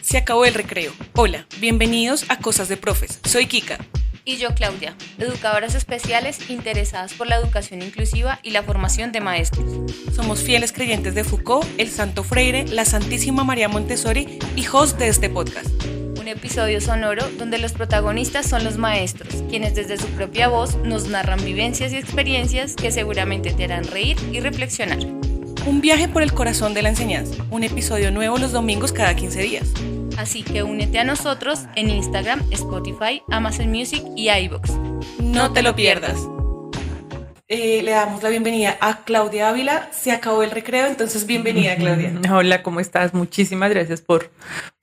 Se acabó el recreo. Hola, bienvenidos a Cosas de Profes. Soy Kika. Y yo, Claudia, educadoras especiales interesadas por la educación inclusiva y la formación de maestros. Somos fieles creyentes de Foucault, el Santo Freire, la Santísima María Montessori y host de este podcast. Un episodio sonoro donde los protagonistas son los maestros, quienes desde su propia voz nos narran vivencias y experiencias que seguramente te harán reír y reflexionar. Un viaje por el corazón de la enseñanza. Un episodio nuevo los domingos cada 15 días. Así que únete a nosotros en Instagram, Spotify, Amazon Music y iVoox. No te lo pierdas. Le damos la bienvenida a Claudia Ávila. Se acabó el recreo, entonces bienvenida, Claudia. Hola, ¿cómo estás? Muchísimas gracias por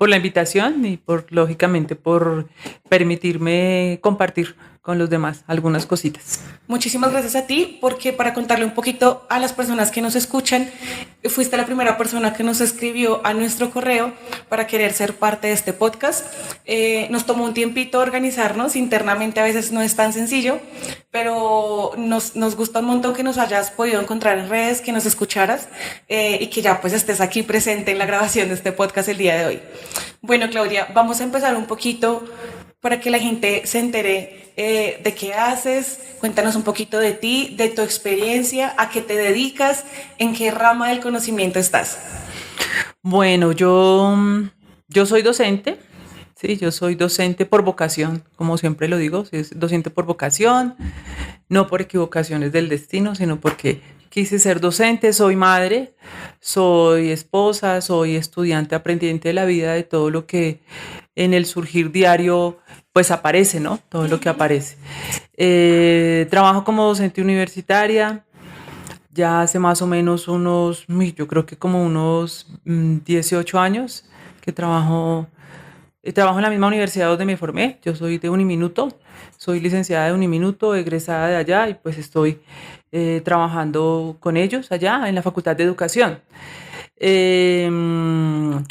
la invitación y lógicamente, por permitirme compartir con los demás algunas cositas. Muchísimas gracias a ti, porque para contarle un poquito a las personas que nos escuchan, fuiste la primera persona que nos escribió a nuestro correo para querer ser parte de este podcast. Nos tomó un tiempito organizarnos, internamente a veces no es tan sencillo, pero nos gusta un montón que nos hayas podido encontrar en redes, que nos escucharas y que ya pues estés aquí presente en la grabación de este podcast el día de hoy. Bueno, Claudia, vamos a empezar un poquito para que la gente se entere de qué haces. Cuéntanos un poquito de ti, de tu experiencia, a qué te dedicas, en qué rama del conocimiento estás. Bueno, yo soy docente, sí, yo soy docente por vocación, como siempre lo digo, soy docente por vocación, no por equivocaciones del destino, sino porque quise ser docente. Soy madre, soy esposa, soy estudiante aprendiente de la vida, de todo lo que en el surgir diario pues aparece, ¿no? Todo lo que aparece. Trabajo como docente universitaria ya hace más o menos yo creo que como unos 18 años que trabajo en la misma universidad donde me formé. Yo soy de Uniminuto, soy licenciada de Uniminuto, egresada de allá, y pues estoy trabajando con ellos allá en la Facultad de Educación. ¿Qué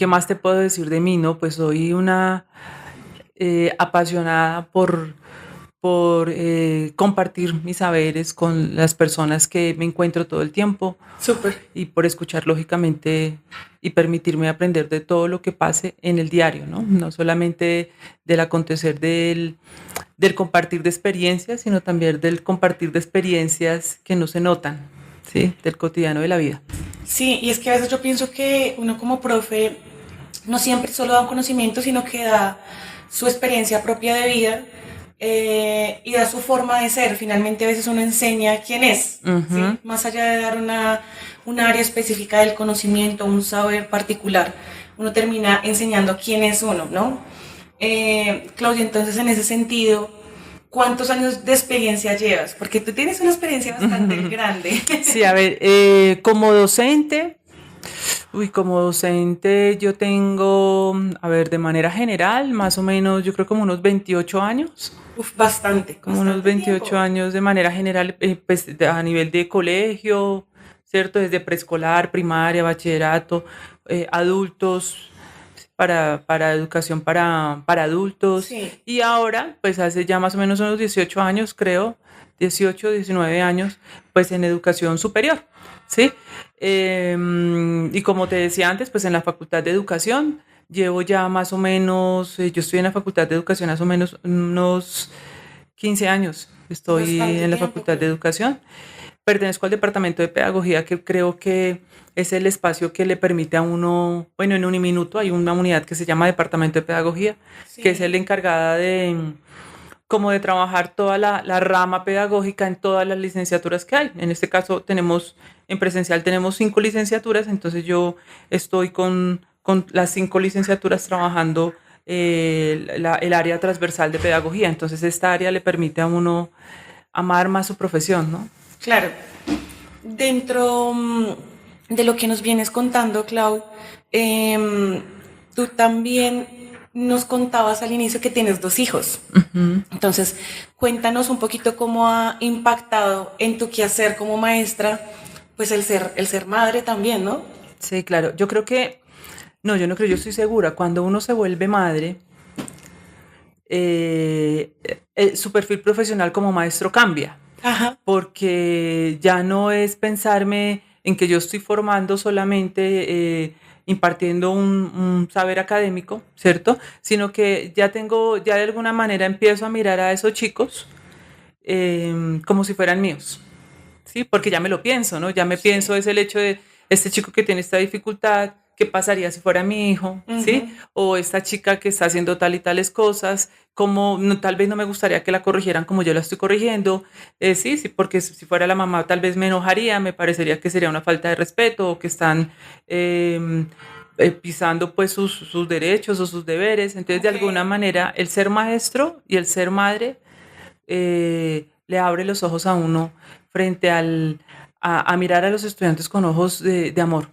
más te puedo decir de mí? No, pues soy una apasionada por compartir mis saberes con las personas que me encuentro todo el tiempo. Súper. Y por escuchar, lógicamente, y permitirme aprender de todo lo que pase en el diario, ¿no? No solamente del acontecer del compartir de experiencias, sino también del compartir de experiencias que no se notan, ¿sí? Del cotidiano de la vida. Sí, y es que a veces yo pienso que uno como profe no siempre solo da un conocimiento, sino que da su experiencia propia de vida y da su forma de ser. Finalmente a veces uno enseña quién es, ¿sí? Más allá de dar un área específica del conocimiento, un saber particular, uno termina enseñando quién es uno, ¿no? Claudia, entonces en ese sentido, ¿cuántos años de experiencia llevas? Porque tú tienes una experiencia bastante grande. Sí, a ver, como docente yo tengo, a ver, de manera general, más o menos, yo creo como unos 28 años. Bastante. Como unos 28 tiempo. Años de manera general, pues a nivel de colegio, ¿cierto? Desde preescolar, primaria, bachillerato, adultos, para educación para adultos. Sí. Y ahora, pues hace ya más o menos unos 18 años, creo, 18, 19 años, pues en educación superior, ¿sí? Y como te decía antes, pues en la Facultad de Educación llevo ya más o menos, yo estoy en la Facultad de Educación hace menos unos 15 años, estoy bastante en la Facultad de Educación. Pertenezco al Departamento de Pedagogía, que creo que es el espacio que le permite a uno, bueno, en Uniminuto hay una unidad que se llama Departamento de Pedagogía, sí, que es el encargada de trabajar toda la rama pedagógica en todas las licenciaturas que hay. En este caso en presencial tenemos 5 licenciaturas, entonces yo estoy con las 5 licenciaturas trabajando el área transversal de pedagogía. Entonces esta área le permite a uno amar más su profesión, ¿no? Claro. Dentro de lo que nos vienes contando, Clau, tú también nos contabas al inicio que tienes 2 hijos. Uh-huh. Entonces, cuéntanos un poquito cómo ha impactado en tu quehacer como maestra, pues el ser madre también, ¿no? Sí, claro. Yo estoy segura, cuando uno se vuelve madre, su perfil profesional como maestro cambia. Ajá. Porque ya no es pensarme en que yo estoy formando solamente impartiendo un saber académico, ¿cierto? Sino que ya de alguna manera empiezo a mirar a esos chicos como si fueran míos, ¿sí? Porque ya me lo pienso, ¿no? Ya me pienso es el hecho de este chico que tiene esta dificultad, ¿qué pasaría si fuera mi hijo? ¿Sí? O esta chica que está haciendo tal y tales cosas, como tal vez no me gustaría que la corrigieran como yo la estoy corrigiendo, sí, sí, porque si fuera la mamá tal vez me enojaría, me parecería que sería una falta de respeto o que están pisando pues sus derechos o sus deberes. Entonces, de alguna manera, el ser maestro y el ser madre le abre los ojos a uno frente a mirar a los estudiantes con ojos de amor.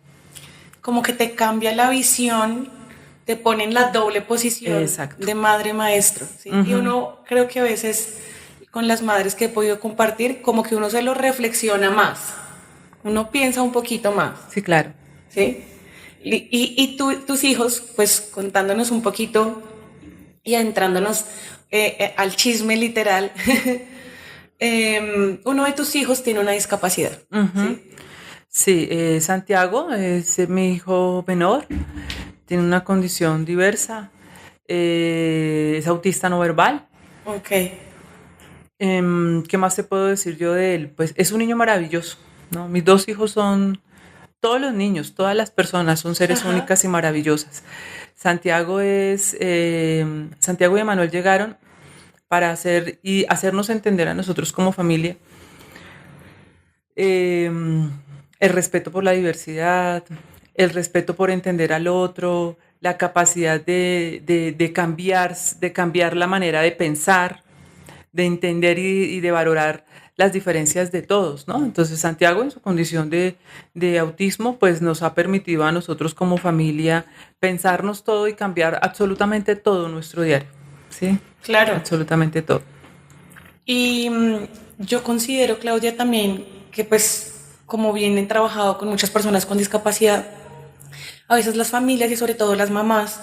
Como que te cambia la visión, te pone en la doble posición. Exacto. De madre maestro, ¿sí? Y uno creo que a veces con las madres que he podido compartir, como que uno se lo reflexiona más, uno piensa un poquito más. Sí, claro. ¿Sí? Y tus hijos, pues contándonos un poquito y adentrándonos al chisme literal, uno de tus hijos tiene una discapacidad. ¿Sí? Sí, Santiago es mi hijo menor, tiene una condición diversa, es autista no verbal. Ok. ¿Qué más te puedo decir yo de él? Pues es un niño maravilloso, ¿no? Mis dos hijos son, todos los niños, todas las personas son seres únicas y maravillosas. Santiago y Emanuel llegaron para hacernos entender a nosotros como familia el respeto por la diversidad, el respeto por entender al otro, la capacidad de cambiar la manera de pensar, de entender y de valorar las diferencias de todos, ¿no? Entonces Santiago, en su condición de autismo, pues nos ha permitido a nosotros como familia pensarnos todo y cambiar absolutamente todo nuestro diario, ¿sí? Claro. Absolutamente todo. Y yo considero, Claudia, también que pues como bien he trabajado con muchas personas con discapacidad, a veces las familias y sobre todo las mamás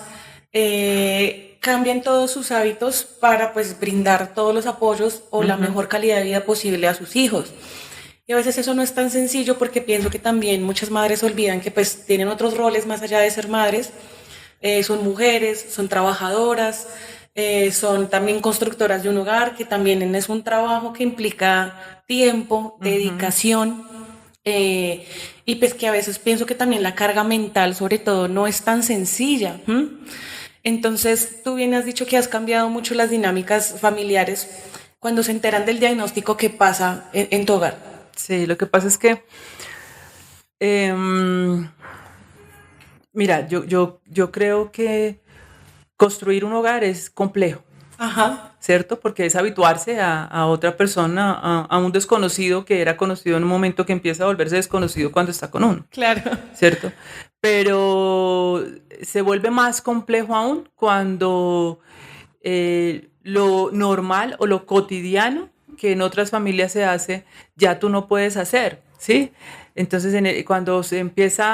cambian todos sus hábitos para pues brindar todos los apoyos o la mejor calidad de vida posible a sus hijos. Y a veces eso no es tan sencillo porque pienso que también muchas madres olvidan que pues tienen otros roles más allá de ser madres, son mujeres, son trabajadoras, son también constructoras de un hogar, que también es un trabajo que implica tiempo, dedicación, y pues que a veces pienso que también la carga mental sobre todo no es tan sencilla. Entonces tú bien has dicho que has cambiado mucho las dinámicas familiares cuando se enteran del diagnóstico que pasa en tu hogar. Sí, lo que pasa es que mira, yo creo que construir un hogar es complejo, ¿cierto? Porque es habituarse a otra persona, a un desconocido que era conocido en un momento que empieza a volverse desconocido cuando está con uno. Claro. ¿Cierto? Pero se vuelve más complejo aún cuando lo normal o lo cotidiano que en otras familias se hace, ya tú no puedes hacer, ¿sí? Entonces, cuando empiezas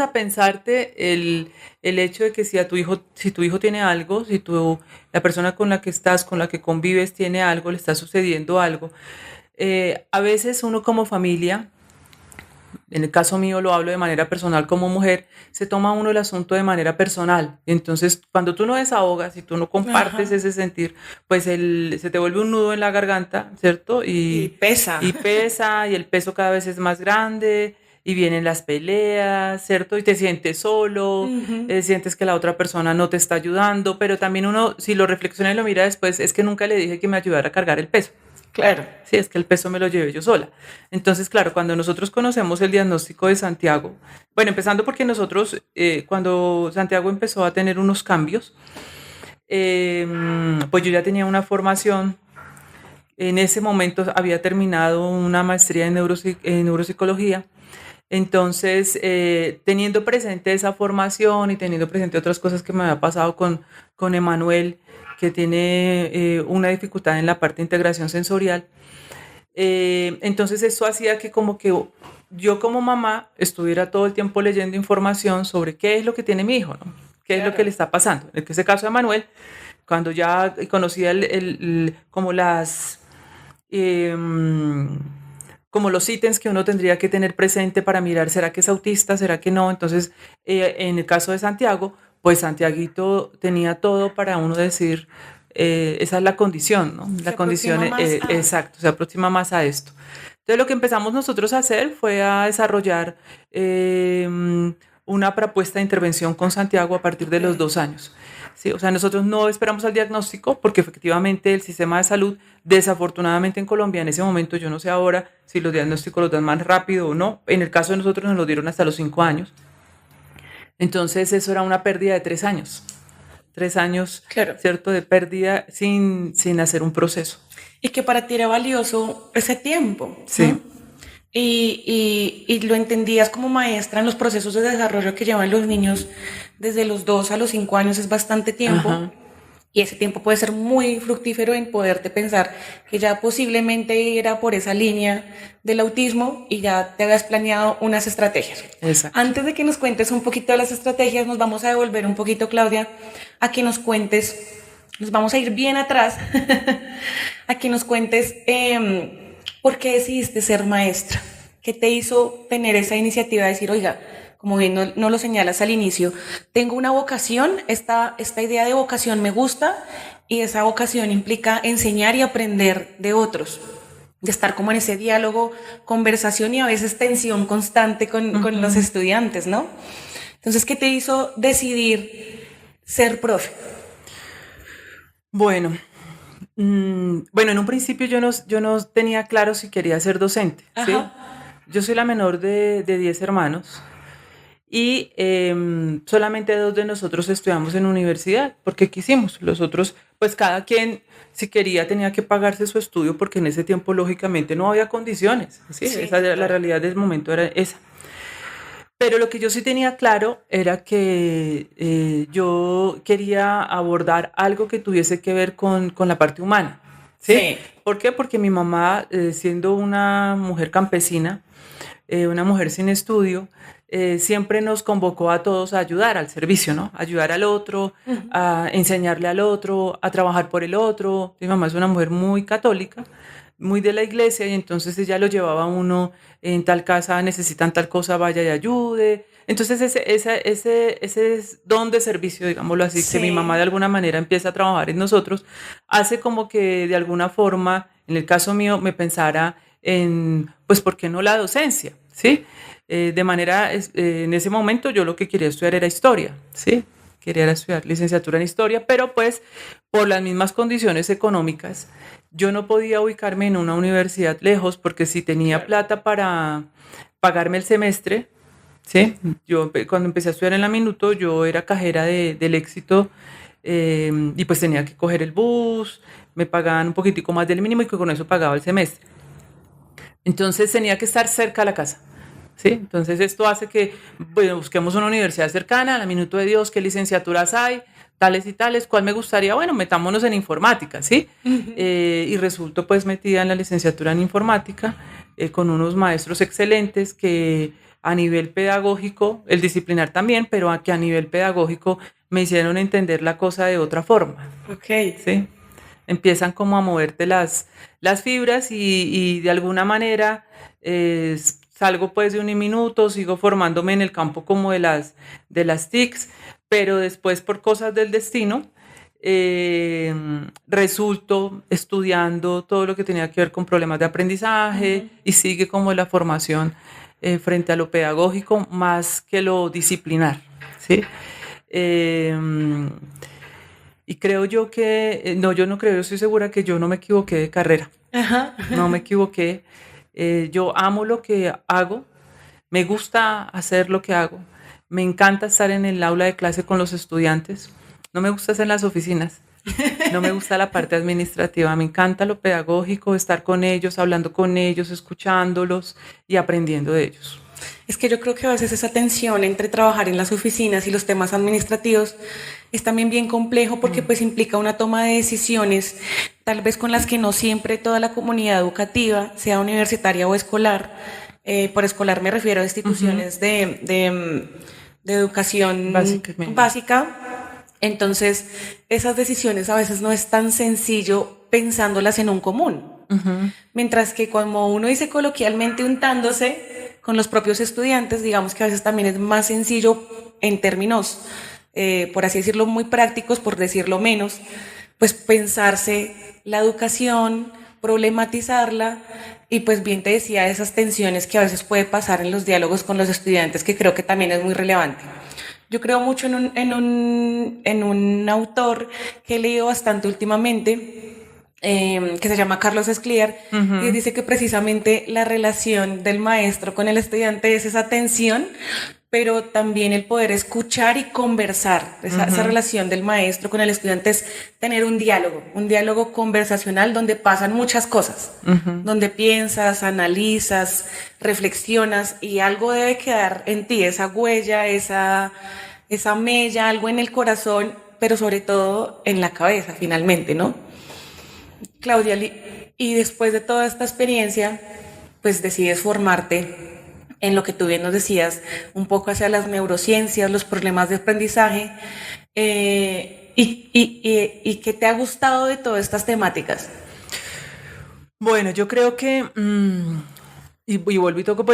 a pensarte el hecho de que si tu hijo tiene algo, si la persona con la que estás, con la que convives tiene algo, le está sucediendo algo, a veces uno como familia, en el caso mío lo hablo de manera personal como mujer, se toma uno el asunto de manera personal. Entonces, cuando tú no desahogas y tú no compartes ese sentir, pues se te vuelve un nudo en la garganta, ¿cierto? Y pesa. Y pesa, y el peso cada vez es más grande, y vienen las peleas, ¿cierto? Y te sientes solo, sientes que la otra persona no te está ayudando, pero también uno, si lo reflexiona y lo mira después, es que nunca le dije que me ayudara a cargar el peso. Claro. Sí, es que el peso me lo llevé yo sola. Entonces, claro, cuando nosotros conocemos el diagnóstico de Santiago, bueno, empezando porque nosotros, cuando Santiago empezó a tener unos cambios, pues yo ya tenía una formación. En ese momento había terminado una maestría en neuropsicología. Entonces, teniendo presente esa formación y teniendo presente otras cosas que me había pasado con Emanuel, que tiene una dificultad en la parte de integración sensorial. Entonces eso hacía que como que yo como mamá estuviera todo el tiempo leyendo información sobre qué es lo que tiene mi hijo, ¿no? Qué es lo que le está pasando. En ese caso de Manuel, cuando ya conocía como como los ítems que uno tendría que tener presente para mirar, ¿será que es autista? ¿Será que no? Entonces, en el caso de Santiago, pues Santiaguito tenía todo para uno decir, esa es la condición, ¿no? La condición, exacto, se aproxima más a esto. Entonces, lo que empezamos nosotros a hacer fue a desarrollar una propuesta de intervención con Santiago a partir de los 2 años. Sí, o sea, nosotros no esperamos al diagnóstico porque efectivamente el sistema de salud, desafortunadamente en Colombia, en ese momento, yo no sé ahora si los diagnósticos los dan más rápido o no. En el caso de nosotros nos los dieron hasta los 5 años. Entonces eso era una pérdida de 3 años. 3 años, claro, ¿cierto? De pérdida sin hacer un proceso. Y que para ti era valioso ese tiempo. Sí. ¿no? Y lo entendías como maestra en los procesos de desarrollo que llevan los niños desde los 2 a los 5 años, es bastante tiempo. Ajá. Y ese tiempo puede ser muy fructífero en poderte pensar que ya posiblemente era por esa línea del autismo y ya te habías planeado unas estrategias. Exacto. Antes de que nos cuentes un poquito de las estrategias, nos vamos a devolver un poquito, Claudia, a que nos cuentes, nos vamos a ir bien atrás, a que nos cuentes por qué decidiste ser maestra. ¿Qué te hizo tener esa iniciativa de decir, oiga, como bien no lo señalas al inicio, tengo una vocación, esta idea de vocación me gusta y esa vocación implica enseñar y aprender de otros, de estar como en ese diálogo, conversación y a veces tensión constante con los estudiantes, ¿no? Entonces, ¿qué te hizo decidir ser profe? Bueno, en un principio yo no tenía claro si quería ser docente, ¿sí? Yo soy la menor de 10 hermanos. Y solamente 2 de nosotros estudiamos en universidad, porque quisimos. Los otros, pues cada quien, si quería, tenía que pagarse su estudio, porque en ese tiempo, lógicamente, no había condiciones. ¿sí? Esa era la realidad del momento, era esa. Pero lo que yo sí tenía claro era que yo quería abordar algo que tuviese que ver con la parte humana. ¿Sí? ¿Por qué? Porque mi mamá, siendo una mujer campesina, una mujer sin estudio, siempre nos convocó a todos a ayudar al servicio, ¿no? Ayudar al otro, a enseñarle al otro, a trabajar por el otro. Mi mamá es una mujer muy católica, muy de la iglesia, y entonces ella lo llevaba a uno, en tal casa necesitan tal cosa, vaya y ayude. Entonces ese don de servicio, digámoslo así, que mi mamá de alguna manera empieza a trabajar en nosotros, hace como que de alguna forma, en el caso mío, me pensara en, pues, ¿por qué no la docencia? ¿Sí? De manera, en ese momento yo lo que quería estudiar era historia, ¿sí? Quería estudiar licenciatura en historia, pero pues por las mismas condiciones económicas, yo no podía ubicarme en una universidad lejos, porque si tenía plata para pagarme el semestre, ¿sí? Yo cuando empecé a estudiar en la Minuto, yo era cajera del Éxito, y pues tenía que coger el bus, me pagaban un poquitico más del mínimo y que con eso pagaba el semestre. Entonces tenía que estar cerca de la casa. ¿Sí? Entonces esto hace que busquemos una universidad cercana, a la Minuto de Dios, qué licenciaturas hay, tales y tales, cuál me gustaría, bueno, metámonos en informática, ¿sí? Y resulto pues metida en la licenciatura en informática, con unos maestros excelentes que a nivel pedagógico, el disciplinar también, pero que a nivel pedagógico me hicieron entender la cosa de otra forma. Ok. ¿Sí? Empiezan como a moverte las fibras y de alguna manera salgo pues de un minuto, sigo formándome en el campo como de las TICs, pero después por cosas del destino resulto estudiando todo lo que tenía que ver con problemas de aprendizaje y sigue como la formación frente a lo pedagógico más que lo disciplinar, ¿sí? Y creo yo que, yo no creo, yo estoy segura que yo no me equivoqué de carrera. Ajá. No me equivoqué. Yo amo lo que hago, me gusta hacer lo que hago, me encanta estar en el aula de clase con los estudiantes, no me gusta estar en las oficinas, no me gusta la parte administrativa, me encanta lo pedagógico, estar con ellos, hablando con ellos, escuchándolos y aprendiendo de ellos. Es que yo creo que a veces esa tensión entre trabajar en las oficinas y los temas administrativos es también bien complejo porque pues implica una toma de decisiones, tal vez con las que no siempre toda la comunidad educativa, sea universitaria o escolar, por escolar me refiero a instituciones de educación básica. Entonces, esas decisiones a veces no es tan sencillo pensándolas en un común, Mientras que como uno dice coloquialmente untándose con los propios estudiantes, digamos que a veces también es más sencillo en términos, por así decirlo, muy prácticos, por decirlo menos, pues pensarse la educación, problematizarla y pues bien te decía esas tensiones que a veces puede pasar en los diálogos con los estudiantes, que creo que también es muy relevante. Yo creo mucho en un autor que he leído bastante últimamente, que se llama Carlos Escliar, y dice que precisamente la relación del maestro con el estudiante es esa tensión, pero también el poder escuchar y conversar. Esa relación del maestro con el estudiante es tener un diálogo conversacional donde pasan muchas cosas, donde piensas, analizas, reflexionas y algo debe quedar en ti, esa huella, esa mella, algo en el corazón, pero sobre todo en la cabeza finalmente, ¿no? Claudia, y después de toda esta experiencia, pues decides formarte en lo que tú bien nos decías, un poco hacia las neurociencias, los problemas de aprendizaje, y ¿qué te ha gustado de todas estas temáticas? Bueno, yo creo que, y vuelvo y toco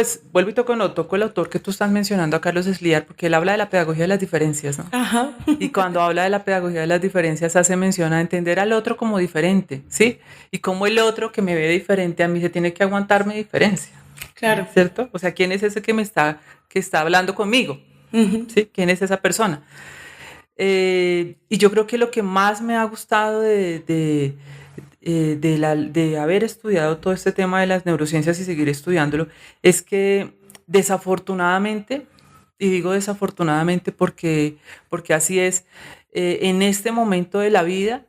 el autor que tú estás mencionando, a Carlos Esliar, porque él habla de la pedagogía de las diferencias, ¿no? Ajá. Y cuando habla de la pedagogía de las diferencias, hace mención a entender al otro como diferente, ¿sí? Y como el otro que me ve diferente a mí se tiene que aguantar mi diferencia. Claro. ¿Cierto? O sea, ¿quién es ese que está hablando conmigo? ¿Sí? ¿Quién es esa persona? Y yo creo que lo que más me ha gustado de haber estudiado todo este tema de las neurociencias y seguir estudiándolo es que desafortunadamente, y digo desafortunadamente porque así es, en este momento de la vida,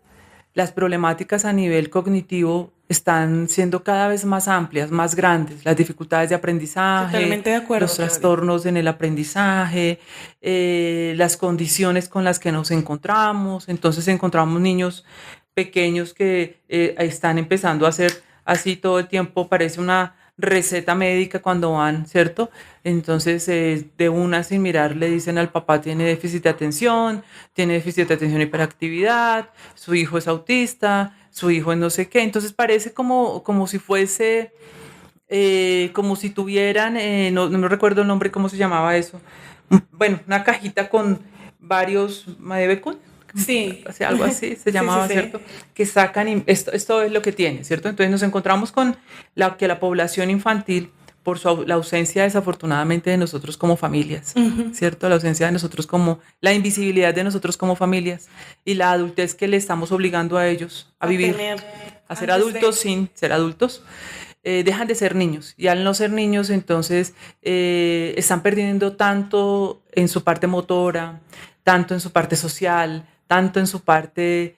las problemáticas a nivel cognitivo están siendo cada vez más amplias, más grandes, las dificultades de aprendizaje, totalmente de acuerdo, los trastornos en el aprendizaje, las condiciones con las que nos encontramos. Entonces encontramos niños pequeños que están empezando a hacer así todo el tiempo, parece una receta médica cuando van, ¿cierto? Entonces, de una sin mirar le dicen al papá tiene déficit de atención y hiperactividad, su hijo es autista, su hijo es no sé qué. Entonces parece como si fuese, como si tuvieran, no recuerdo el nombre, cómo se llamaba eso. Bueno, una cajita con varios Madebecun. Sí. O sea, algo así se llamaba, sí. ¿cierto? Que sacan, y esto es lo que tiene, ¿cierto? Entonces nos encontramos con que la población infantil, por la ausencia desafortunadamente de nosotros como familias, ¿cierto? La ausencia de nosotros la invisibilidad de nosotros como familias y la adultez que le estamos obligando a ellos a vivir, a ser adultos sin ser adultos. Dejan de ser niños y al no ser niños entonces están perdiendo tanto en su parte motora, tanto en su parte social, tanto en su parte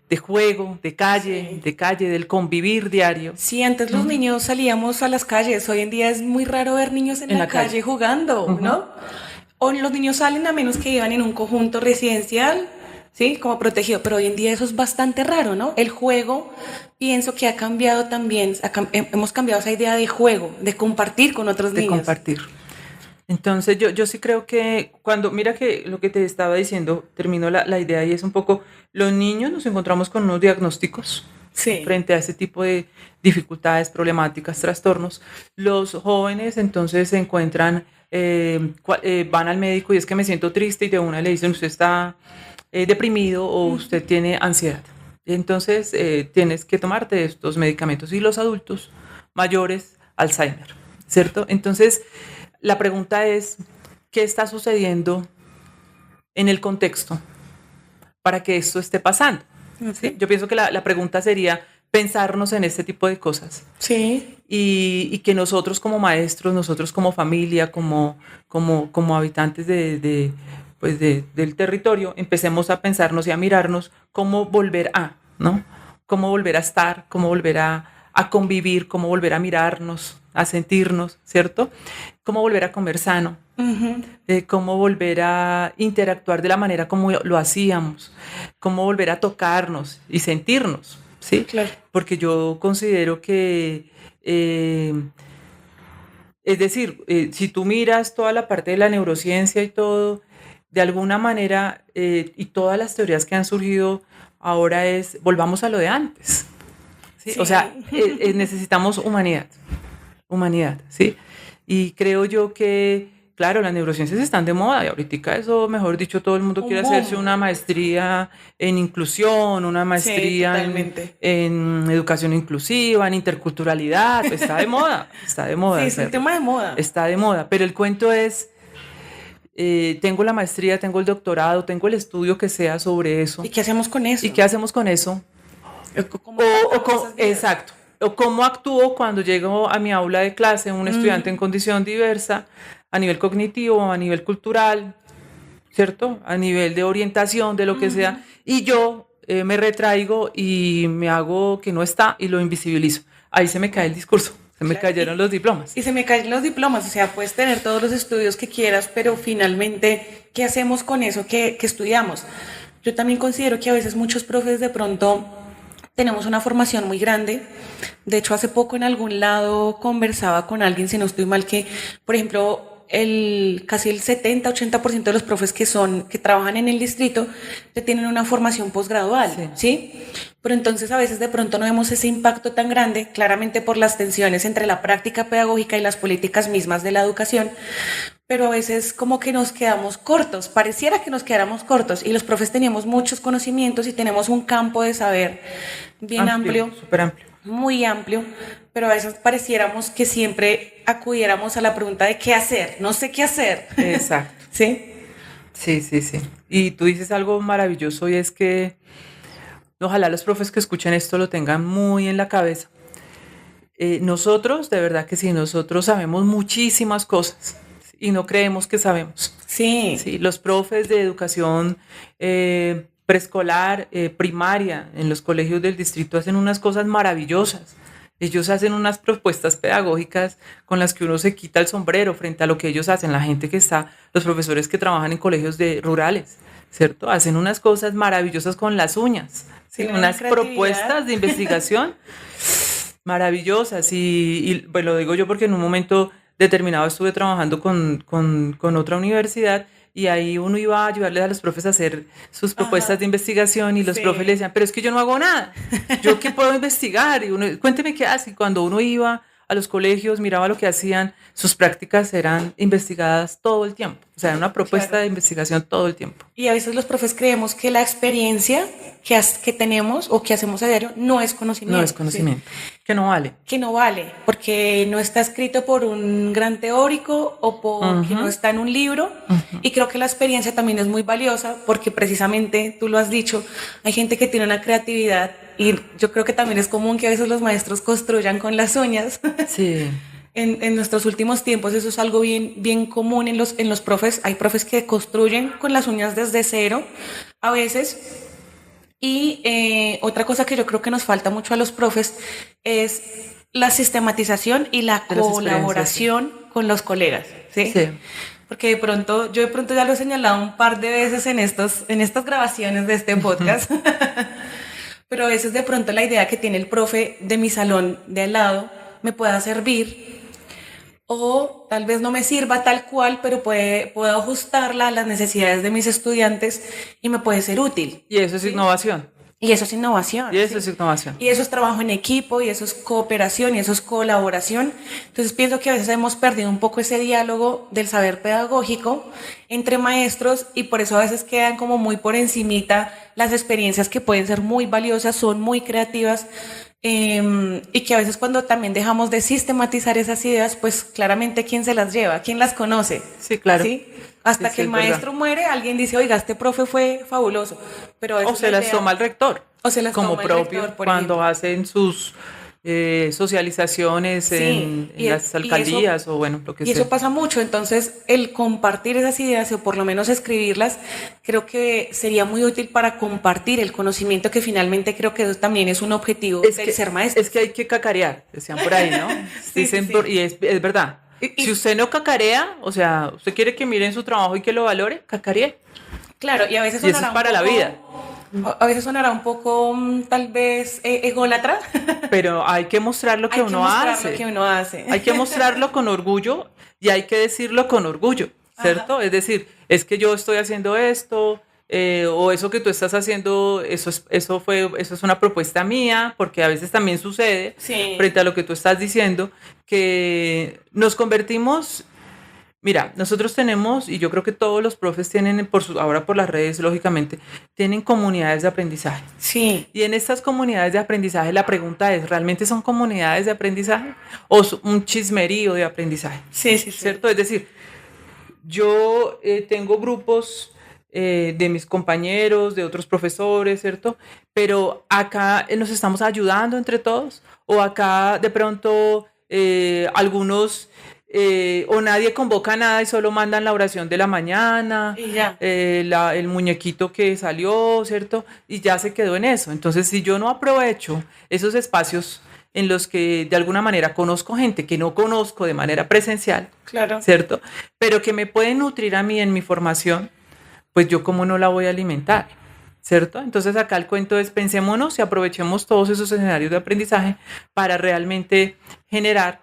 de juego, de calle, del convivir diario. Sí, antes los niños salíamos a las calles, hoy en día es muy raro ver niños en la calle jugando, ¿no? O los niños salen a menos que vivan en un conjunto residencial, ¿sí? Como protegido, pero hoy en día eso es bastante raro, ¿no? El juego, pienso que ha cambiado también, hemos cambiado esa idea de juego, de compartir con otros niños. De compartir. Entonces yo sí creo que mira que lo que te estaba diciendo, termino la idea y es un poco, los niños nos encontramos con unos diagnósticos frente a ese tipo de dificultades, problemáticas, trastornos. Los jóvenes entonces se encuentran, van al médico y es que me siento triste y de una le dicen usted está deprimido o usted tiene ansiedad. Entonces tienes que tomarte estos medicamentos. Y los adultos mayores, Alzheimer, ¿cierto? Entonces la pregunta es, ¿qué está sucediendo en el contexto para que esto esté pasando? ¿Sí? Yo pienso que la pregunta sería pensarnos en este tipo de cosas. Sí. Y que nosotros como maestros, nosotros como familia, como habitantes del territorio, empecemos a pensarnos y a mirarnos cómo volver ¿no? Cómo volver a estar, cómo volver a convivir, cómo volver a mirarnos, a sentirnos, ¿cierto? Cómo volver a comer sano, cómo volver a interactuar de la manera como lo hacíamos, cómo volver a tocarnos y sentirnos, ¿sí? Claro. Porque yo considero que, es decir, si tú miras toda la parte de la neurociencia y todo, de alguna manera, y todas las teorías que han surgido ahora volvamos a lo de antes. ¿sí? Sí. O sea, necesitamos humanidad, ¿sí? Y creo yo que, claro, las neurociencias están de moda y ahorita eso, mejor dicho, todo el mundo Un quiere boom. hacerse una maestría en inclusión, una Sí, maestría totalmente. en educación inclusiva, en interculturalidad. Está de moda Sí, es un hacerlo. tema de moda. Está de moda, pero el cuento es, tengo la maestría, tengo el doctorado, tengo el estudio que sea sobre eso. ¿Y qué hacemos con eso? ¿Y qué hacemos con eso? ¿Cómo afrontamos esas vidas? Exacto. O cómo actúo cuando llego a mi aula de clase, un estudiante en condición diversa, a nivel cognitivo, a nivel cultural, ¿cierto? A nivel de orientación, de lo que sea, y yo me retraigo y me hago que no está y lo invisibilizo. Ahí se me cae el discurso, se me Claro, cayeron los diplomas. Y se me caen los diplomas, o sea, puedes tener todos los estudios que quieras, pero finalmente, ¿qué hacemos con eso que estudiamos? Yo también considero que a veces muchos profes de pronto tenemos una formación muy grande. De hecho, hace poco en algún lado conversaba con alguien, si no estoy mal, que, por ejemplo, casi el 70-80% de los profes que trabajan en el distrito ya tienen una formación posgradual, ¿sí? Pero entonces a veces de pronto no vemos ese impacto tan grande, claramente por las tensiones entre la práctica pedagógica y las políticas mismas de la educación, pero a veces como que nos quedamos cortos, pareciera que nos quedáramos cortos, y los profes teníamos muchos conocimientos y tenemos un campo de saber bien amplio, Súper amplio. muy amplio, pero a veces pareciéramos que siempre acudiéramos a la pregunta de qué hacer, no sé qué hacer. Exacto. ¿Sí? Sí. Y tú dices algo maravilloso y es que ojalá los profes que escuchen esto lo tengan muy en la cabeza. Nosotros, de verdad que sí, nosotros sabemos muchísimas cosas y no creemos que sabemos. Sí. Sí, los profes de educación preescolar, primaria, en los colegios del distrito hacen unas cosas maravillosas. Ellos hacen unas propuestas pedagógicas con las que uno se quita el sombrero frente a lo que ellos hacen. La gente que está, los profesores que trabajan en colegios rurales, ¿cierto? Hacen unas cosas maravillosas con las uñas, ¿sí? Tienen Unas una creatividad. propuestas de investigación maravillosas. Y pues lo digo yo porque en un momento determinado estuve trabajando con otra universidad y ahí uno iba a ayudarles a los profes a hacer sus propuestas de investigación y los Sí. profes le decían, pero es que yo no hago nada, ¿yo qué puedo investigar? Y uno, cuénteme qué hace. Y cuando uno iba a los colegios, miraba lo que hacían, sus prácticas eran investigadas todo el tiempo, o sea, era una propuesta Claro. de investigación todo el tiempo. Y a veces los profes creemos que la experiencia que tenemos o que hacemos a diario no es conocimiento. No es conocimiento, que no vale. Que no vale, porque no está escrito por un gran teórico o porque no está en un libro. Y creo que la experiencia también es muy valiosa porque precisamente, tú lo has dicho, hay gente que tiene una creatividad y yo creo que también es común que a veces los maestros construyan con las uñas. Sí. En nuestros últimos tiempos eso es algo bien común en los profes. Hay profes que construyen con las uñas desde cero a veces. Y otra cosa que yo creo que nos falta mucho a los profes es la sistematización y la De las colaboración con los colegas, ¿sí? Sí. Porque yo de pronto ya lo he señalado un par de veces en estas grabaciones de este podcast, pero a veces de pronto la idea que tiene el profe de mi salón de al lado me pueda servir o tal vez no me sirva tal cual, pero puedo ajustarla a las necesidades de mis estudiantes y me puede ser útil. Y eso es innovación. Y eso es innovación. Y eso es innovación. Y eso es trabajo en equipo, y eso es cooperación, y eso es colaboración. Entonces pienso que a veces hemos perdido un poco ese diálogo del saber pedagógico entre maestros y por eso a veces quedan como muy por encimita las experiencias que pueden ser muy valiosas, son muy creativas, y que a veces cuando también dejamos de sistematizar esas ideas, pues claramente quién se las lleva, quién las conoce. Sí, claro. ¿Sí? Hasta Sí, que el es verdad. maestro muere, alguien dice, oiga, este profe fue fabuloso. Pero O se las toma el rector. O se las como toma el propio rector, por cuando ejemplo. hacen sus socializaciones Sí, en y las eso- alcaldías o bueno, lo que Y sea. eso pasa mucho, entonces el compartir esas ideas o por lo menos escribirlas, creo que sería muy útil para compartir el conocimiento que finalmente creo que eso también es un objetivo del ser maestro. Es que hay que cacarear, decían por ahí, ¿no? Sí, Dicen sí. y es verdad. Y- Si usted no cacarea, o sea, usted quiere que miren su trabajo y que lo valore, cacaree. Claro, y a veces Y eso sonará es para la vida. A veces sonará un poco tal vez ególatra. Pero hay que mostrar lo que Hay uno mostrar hace. lo que uno hace. Hay que mostrarlo con orgullo y hay que decirlo con orgullo, ¿cierto? Es decir, es que yo estoy haciendo esto, o eso que tú estás haciendo, eso es una propuesta mía, porque a veces también sucede, Sí. frente a lo que tú estás diciendo, que nos convertimos. Mira, nosotros tenemos, y yo creo que todos los profes tienen, ahora por las redes, lógicamente, tienen comunidades de aprendizaje. Sí. Y en estas comunidades de aprendizaje la pregunta es, ¿realmente son comunidades de aprendizaje o es un chismerío de aprendizaje? Sí, sí, sí. ¿Cierto? Es decir, yo tengo grupos de mis compañeros, de otros profesores, ¿cierto? Pero acá nos estamos ayudando entre todos, o acá de pronto algunos... o nadie convoca nada y solo mandan la oración de la mañana, Y ya. el muñequito que salió, ¿cierto? Y ya se quedó en eso. Entonces, si yo no aprovecho esos espacios en los que de alguna manera conozco gente que no conozco de manera presencial, Claro. ¿cierto? Pero que me pueden nutrir a mí en mi formación, pues yo cómo no la voy a alimentar, ¿cierto? Entonces acá el cuento es pensémonos y aprovechemos todos esos escenarios de aprendizaje para realmente generar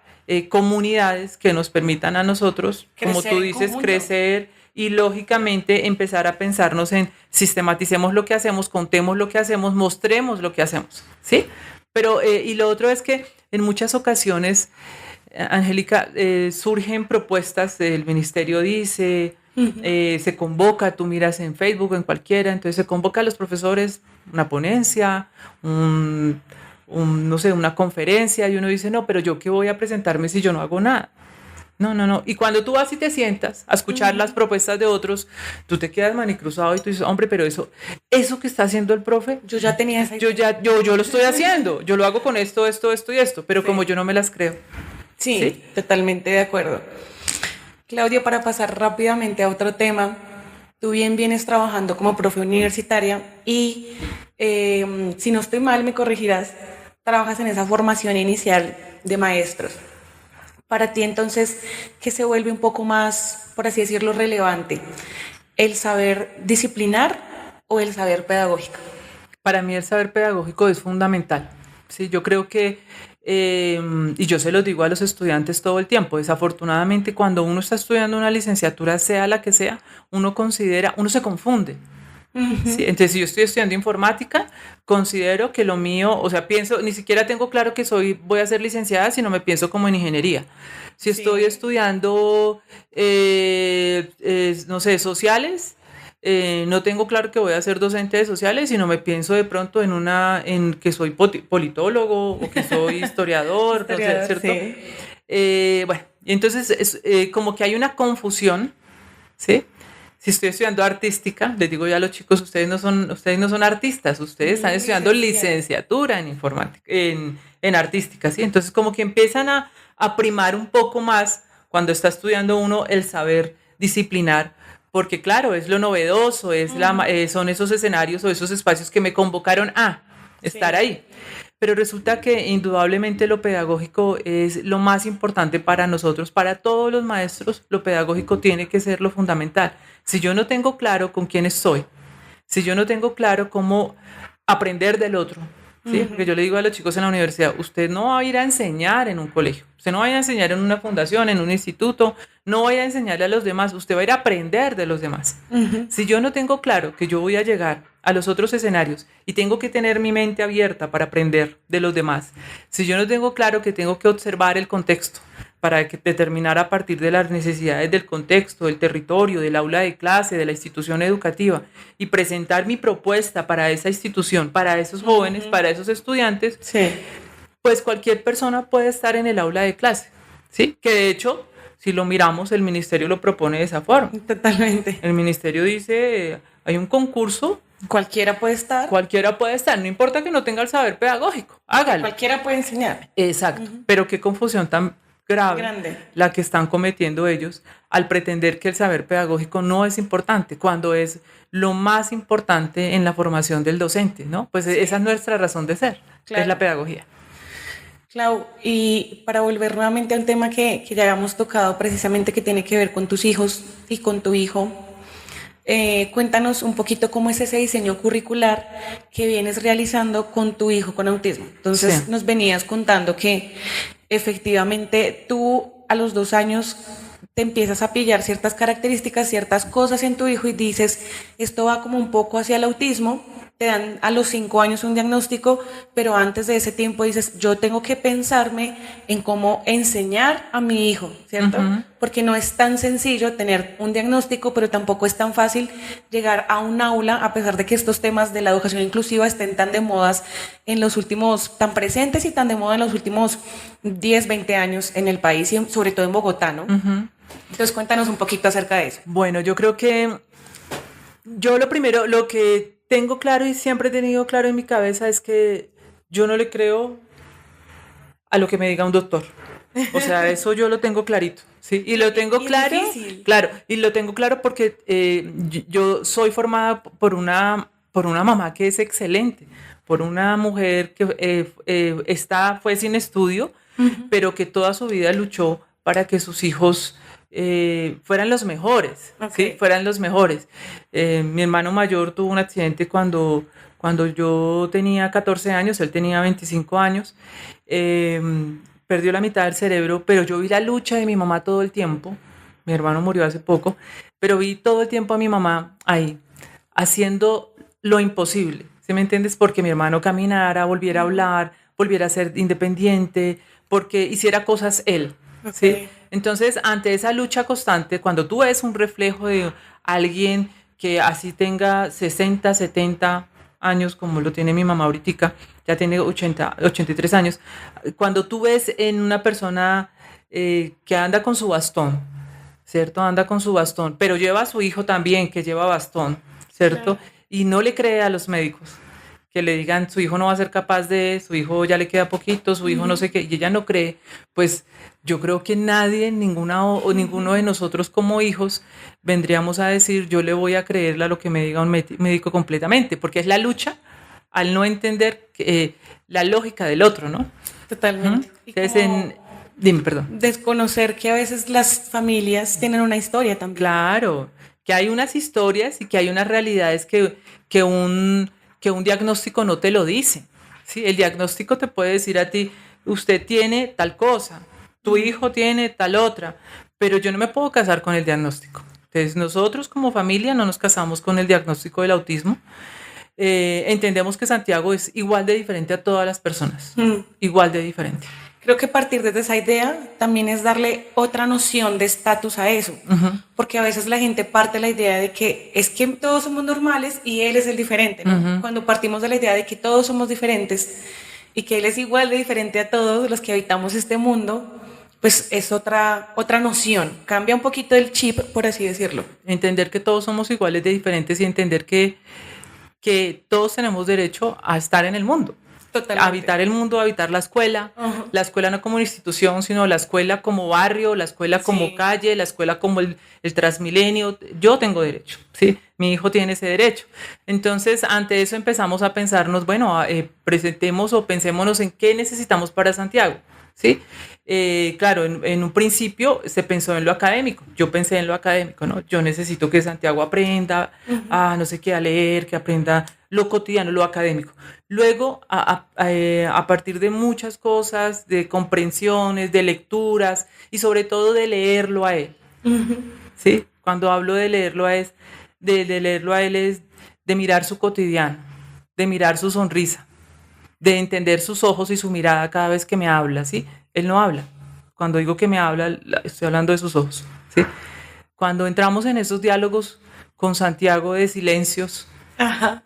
comunidades que nos permitan a nosotros, como Crecer tú en dices, conjunto. crecer y lógicamente empezar a pensarnos en sistematicemos lo que hacemos, contemos lo que hacemos, mostremos lo que hacemos, ¿sí? Pero, y lo otro es que en muchas ocasiones, Angélica, surgen propuestas, el ministerio dice, se convoca, tú miras en Facebook, en cualquiera, entonces se convoca a los profesores, una ponencia, no sé, una conferencia, y uno dice, no, pero yo qué voy a presentarme si yo no hago nada. No. Y cuando tú vas y te sientas a escuchar las propuestas de otros, tú te quedas manicruzado y tú dices, hombre, pero eso que está haciendo el profe, Yo ya tenía esa yo lo estoy haciendo, yo lo hago con esto y esto, pero Sí. como yo no me las creo. Sí, ¿Sí? totalmente de acuerdo. Claudia, para pasar rápidamente a otro tema, tú bien vienes trabajando como profe universitaria y, si no estoy mal, me corregirás, trabajas en esa formación inicial de maestros. Para ti, entonces, ¿qué se vuelve un poco más, por así decirlo, relevante? ¿El saber disciplinar o el saber pedagógico? Para mí el saber pedagógico es fundamental. Sí, yo creo que, y yo se lo digo a los estudiantes todo el tiempo, desafortunadamente cuando uno está estudiando una licenciatura, sea la que sea, uno se confunde. Sí, entonces, si yo estoy estudiando informática, considero que lo mío, o sea, pienso, ni siquiera tengo claro que voy a ser licenciada, sino me pienso como en ingeniería. Si estoy estudiando, no sé, sociales, no tengo claro que voy a ser docente de sociales, sino me pienso de pronto en que soy politólogo o que soy historiador, no sé, ¿cierto? Sí. Bueno, y entonces es como que hay una confusión, ¿sí? Si estoy estudiando artística, les digo ya a los chicos, ustedes no son artistas, ustedes están estudiando licenciatura en informática, en artística, ¿sí? Entonces como que empiezan a primar un poco más cuando está estudiando uno el saber disciplinar, porque claro, es lo novedoso, son esos escenarios o esos espacios que me convocaron a estar ahí. Pero resulta que indudablemente lo pedagógico es lo más importante para nosotros, para todos los maestros, lo pedagógico tiene que ser lo fundamental. Si yo no tengo claro con quién estoy, si yo no tengo claro cómo aprender del otro, ¿sí? Porque yo le digo a los chicos en la universidad, usted no va a ir a enseñar en un colegio, usted no va a ir a enseñar en una fundación, en un instituto, no va a ir a enseñarle a los demás, usted va a ir a aprender de los demás. Si yo no tengo claro que yo voy a llegar a los otros escenarios y tengo que tener mi mente abierta para aprender de los demás, si yo no tengo claro que tengo que observar el contexto para determinar a partir de las necesidades del contexto, del territorio, del aula de clase, de la institución educativa y presentar mi propuesta para esa institución, para esos jóvenes, para esos estudiantes, Sí. pues cualquier persona puede estar en el aula de clase, ¿sí? Que de hecho, si lo miramos, el ministerio lo propone de esa forma. Totalmente. El ministerio dice, hay un concurso, Cualquiera puede estar. no importa que no tenga el saber pedagógico, hágalo. Cualquiera puede enseñar. Exacto, pero qué confusión tan Grande. la que están cometiendo ellos al pretender que el saber pedagógico no es importante, cuando es lo más importante en la formación del docente, ¿no? Pues esa es nuestra razón de ser, Claro. es la pedagogía. Clau, y para volver nuevamente a un tema que ya habíamos tocado precisamente, que tiene que ver con tus hijos y con tu hijo, cuéntanos un poquito cómo es ese diseño curricular que vienes realizando con tu hijo con autismo. Entonces, Sí. nos venías contando que efectivamente tú a los 2 años te empiezas a pillar ciertas características, ciertas cosas en tu hijo y dices, esto va como un poco hacia el autismo, te dan a los 5 años un diagnóstico, pero antes de ese tiempo dices, yo tengo que pensarme en cómo enseñar a mi hijo, ¿cierto? Porque no es tan sencillo tener un diagnóstico, pero tampoco es tan fácil llegar a un aula, a pesar de que estos temas de la educación inclusiva estén tan de modas en los últimos, tan presentes y tan de moda en los últimos 10, 20 años en el país y sobre todo en Bogotá, ¿no? Entonces cuéntanos un poquito acerca de eso. Bueno, yo creo que yo lo primero, lo que tengo claro y siempre he tenido claro en mi cabeza es que yo no le creo a lo que me diga un doctor. O sea, eso yo lo tengo clarito, ¿sí? Y lo tengo claro, claro, y lo tengo claro porque yo soy formada por una mamá que es excelente, por una mujer que fue sin estudio, pero que toda su vida luchó para que sus hijos fueran los mejores, ¿sí? Fueran los mejores. Mi hermano mayor tuvo un accidente cuando yo tenía 14 años, él tenía 25 años, perdió la mitad del cerebro, pero yo vi la lucha de mi mamá todo el tiempo. Mi hermano murió hace poco, pero vi todo el tiempo a mi mamá ahí, haciendo lo imposible, ¿sí me entiendes? Porque mi hermano caminara, volviera a hablar, volviera a ser independiente, porque hiciera cosas él, ¿sí? Entonces, ante esa lucha constante, cuando tú ves un reflejo de alguien que así tenga 60, 70 años, como lo tiene mi mamá ahorita, ya tiene 83 años, cuando tú ves en una persona que anda con su bastón, ¿cierto? Anda con su bastón, pero lleva a su hijo también que lleva bastón, ¿cierto? Claro. Y no le cree a los médicos que le digan su hijo no va a ser capaz de, su hijo ya le queda poquito, su hijo no sé qué, y ella no cree, pues yo creo que nadie, ninguno de nosotros como hijos vendríamos a decir yo le voy a creerle a lo que me diga un médico completamente, porque es la lucha al no entender la lógica del otro, ¿no? Totalmente. Entonces, dime, perdón. Desconocer que a veces las familias tienen una historia también. Claro, que hay unas historias y que hay unas realidades que un diagnóstico no te lo dice, ¿sí? El diagnóstico te puede decir a ti, usted tiene tal cosa, tu hijo tiene tal otra, pero yo no me puedo casar con el diagnóstico. Entonces, nosotros como familia no nos casamos con el diagnóstico del autismo. Entendemos que Santiago es igual de diferente a todas las personas, igual de diferente. Creo que partir desde esa idea también es darle otra noción de estatus a eso, porque a veces la gente parte de la idea de que es que todos somos normales y él es el diferente, ¿no? Cuando partimos de la idea de que todos somos diferentes y que él es igual de diferente a todos los que habitamos este mundo, pues es otra noción, cambia un poquito el chip, por así decirlo. Entender que todos somos iguales de diferentes y entender que todos tenemos derecho a estar en el mundo. Totalmente. Habitar el mundo, habitar la escuela no como una institución, sino la escuela como barrio, la escuela como calle, la escuela como el Transmilenio. Yo tengo derecho, ¿sí? Mi hijo tiene ese derecho. Entonces, ante eso empezamos a pensarnos, bueno, presentemos o pensémonos en qué necesitamos para Santiago, ¿sí? Claro, en un principio se pensó en lo académico. Yo pensé en lo académico, ¿no? Yo necesito que Santiago aprenda a no sé qué, a leer, que aprenda lo cotidiano, lo académico. Luego, a partir de muchas cosas, de comprensiones, de lecturas y sobre todo de leerlo a él. ¿Sí? Cuando hablo de leerlo a él, de leerlo a él es de mirar su cotidiano, de mirar su sonrisa, de entender sus ojos y su mirada cada vez que me habla, ¿sí? Él no habla. Cuando digo que me habla, estoy hablando de sus ojos, ¿sí? Cuando entramos en esos diálogos con Santiago de silencios,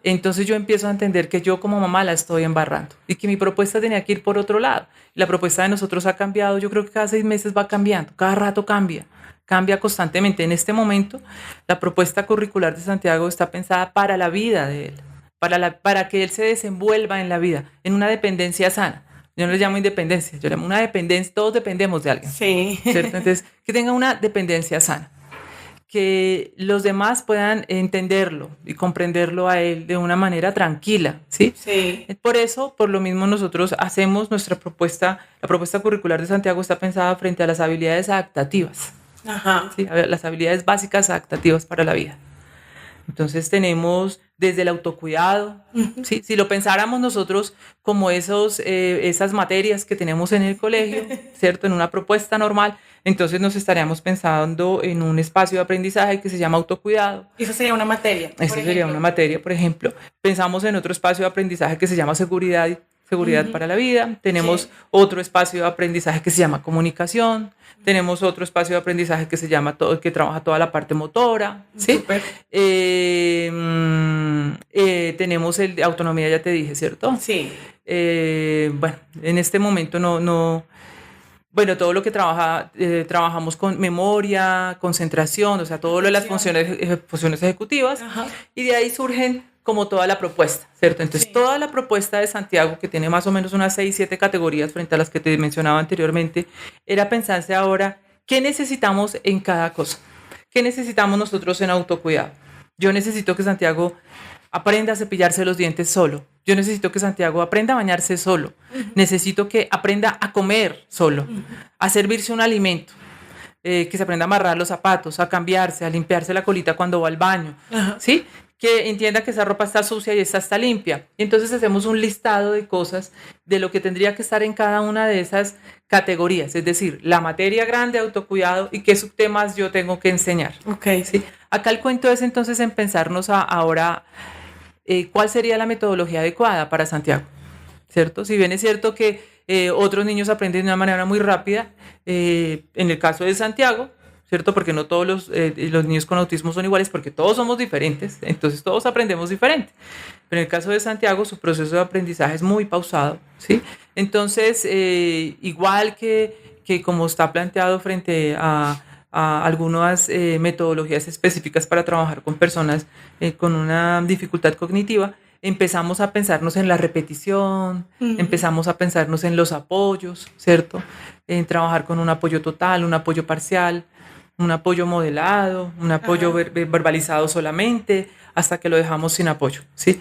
entonces yo empiezo a entender que yo como mamá la estoy embarrando y que mi propuesta tenía que ir por otro lado. La propuesta de nosotros ha cambiado, yo creo que cada 6 meses va cambiando, cada rato cambia constantemente. En este momento, la propuesta curricular de Santiago está pensada para la vida de él, para que él se desenvuelva en la vida, en una dependencia sana. Yo no le llamo independencia, yo le llamo una dependencia, todos dependemos de alguien. Sí. ¿Cierto? Entonces, que tenga una dependencia sana, que los demás puedan entenderlo y comprenderlo a él de una manera tranquila, ¿sí? Sí. Por eso, por lo mismo, nosotros hacemos nuestra propuesta, la propuesta curricular de Santiago está pensada frente a las habilidades adaptativas, ¿sí? Las habilidades básicas adaptativas para la vida. Entonces tenemos desde el autocuidado, ¿sí? Si lo pensáramos nosotros como esas materias que tenemos en el colegio, ¿cierto? En una propuesta normal, entonces nos estaríamos pensando en un espacio de aprendizaje que se llama autocuidado. Esa sería una materia. Esa sería una materia, por ejemplo. Pensamos en otro espacio de aprendizaje que se llama seguridad para la vida. Tenemos otro espacio de aprendizaje que se llama comunicación. Tenemos otro espacio de aprendizaje que se llama que trabaja toda la parte motora, ¿sí? Tenemos el de autonomía, ya te dije, ¿cierto? Sí. Bueno, en este momento bueno, todo lo que trabajamos con memoria, concentración, o sea, todo lo de las funciones ejecutivas. Ajá. Y de ahí surgen como toda la propuesta, ¿cierto? Entonces, toda la propuesta de Santiago, que tiene más o menos unas 6, 7 categorías frente a las que te mencionaba anteriormente, era pensarse ahora, ¿qué necesitamos en cada cosa? ¿Qué necesitamos nosotros en autocuidado? Yo necesito que Santiago aprenda a cepillarse los dientes solo. Yo necesito que Santiago aprenda a bañarse solo. Necesito que aprenda a comer solo, a servirse un alimento, que se aprenda a amarrar los zapatos, a cambiarse, a limpiarse la colita cuando va al baño, ¿sí? Que entienda que esa ropa está sucia y esta está limpia. Entonces hacemos un listado de cosas de lo que tendría que estar en cada una de esas categorías, es decir, la materia grande, autocuidado, y qué subtemas yo tengo que enseñar. Okay. ¿Sí? Acá el cuento es entonces en pensarnos ahora cuál sería la metodología adecuada para Santiago, ¿cierto? Si bien es cierto que otros niños aprenden de una manera muy rápida, en el caso de Santiago, ¿cierto? Porque no todos los niños con autismo son iguales, porque todos somos diferentes, entonces todos aprendemos diferente. Pero en el caso de Santiago, su proceso de aprendizaje es muy pausado, ¿sí? Entonces, igual que como está planteado frente a algunas metodologías específicas para trabajar con personas con una dificultad cognitiva, empezamos a pensarnos en la repetición, empezamos a pensarnos en los apoyos, ¿cierto? En trabajar con un apoyo total, un apoyo parcial, un apoyo modelado, un apoyo verbalizado solamente, hasta que lo dejamos sin apoyo, ¿sí?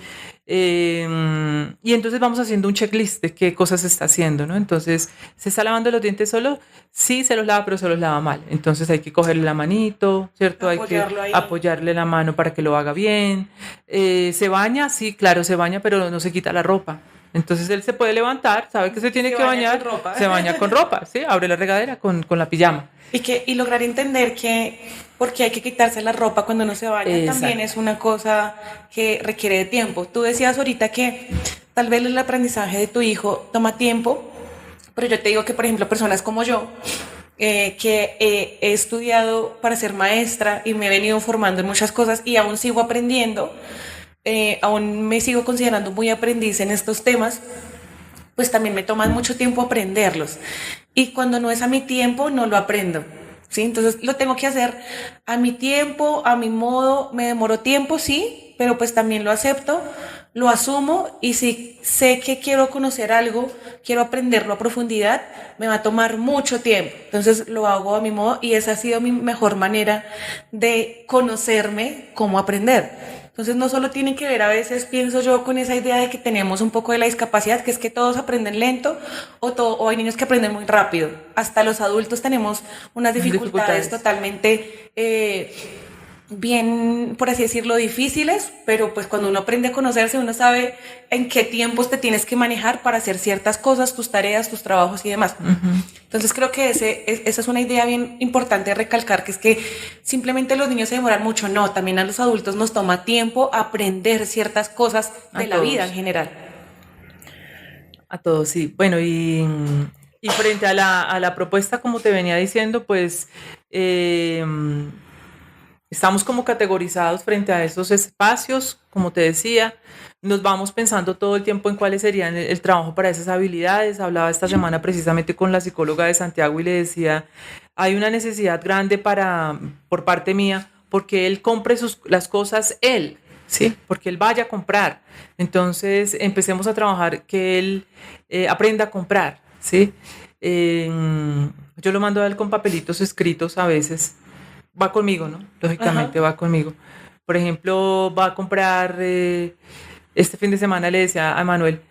Y entonces vamos haciendo un checklist de qué cosas se está haciendo, ¿no? Entonces, ¿se está lavando los dientes solo? Sí, se los lava, pero se los lava mal. Entonces hay que cogerle la manito, ¿cierto? Hay que apoyarle la mano para que lo haga bien. ¿Se baña? Sí, claro, se baña, pero no se quita la ropa. Entonces él se puede levantar, sabe que se tiene que bañar, se baña con ropa, ¿sí? Abre la regadera con la pijama. Y lograr entender que porque hay que quitarse la ropa cuando uno se baña. Exacto. También es una cosa que requiere de tiempo. Tú decías ahorita que tal vez el aprendizaje de tu hijo toma tiempo, pero yo te digo que, por ejemplo, personas como yo, que he estudiado para ser maestra y me he venido formando en muchas cosas y aún sigo aprendiendo, aún me sigo considerando muy aprendiz en estos temas, pues también me toman mucho tiempo aprenderlos. Y cuando no es a mi tiempo, no lo aprendo, ¿sí? Entonces lo tengo que hacer a mi tiempo, a mi modo. Me demoro tiempo, sí, pero pues también lo acepto, lo asumo, y si sé que quiero conocer algo, quiero aprenderlo a profundidad, me va a tomar mucho tiempo. Entonces lo hago a mi modo, y esa ha sido mi mejor manera de conocerme cómo aprender. Entonces no solo tiene que ver, a veces pienso yo, con esa idea de que tenemos un poco de la discapacidad, que es que todos aprenden lento o hay niños que aprenden muy rápido. Hasta los adultos tenemos unas dificultades totalmente bien, por así decirlo, difíciles, pero pues cuando uno aprende a conocerse, uno sabe en qué tiempos te tienes que manejar para hacer ciertas cosas, tus tareas, tus trabajos y demás. Entonces creo que esa es una idea bien importante de recalcar, que es que simplemente los niños se demoran mucho. No, también a los adultos nos toma tiempo aprender ciertas cosas de la vida en general. A todos, sí. Bueno, y frente a la propuesta, como te venía diciendo, pues estamos como categorizados frente a esos espacios, como te decía. Nos vamos pensando todo el tiempo en cuáles serían el trabajo para esas habilidades. Hablaba esta semana precisamente con la psicóloga de Santiago y le decía, hay una necesidad grande por parte mía, porque él compre las cosas él, ¿sí? Porque él vaya a comprar. Entonces empecemos a trabajar que él aprenda a comprar, ¿sí? Yo lo mando a él con papelitos escritos a veces. Va conmigo, ¿no? Lógicamente. Ajá. Va conmigo. Por ejemplo, va a comprar... este fin de semana le decía a Manuel,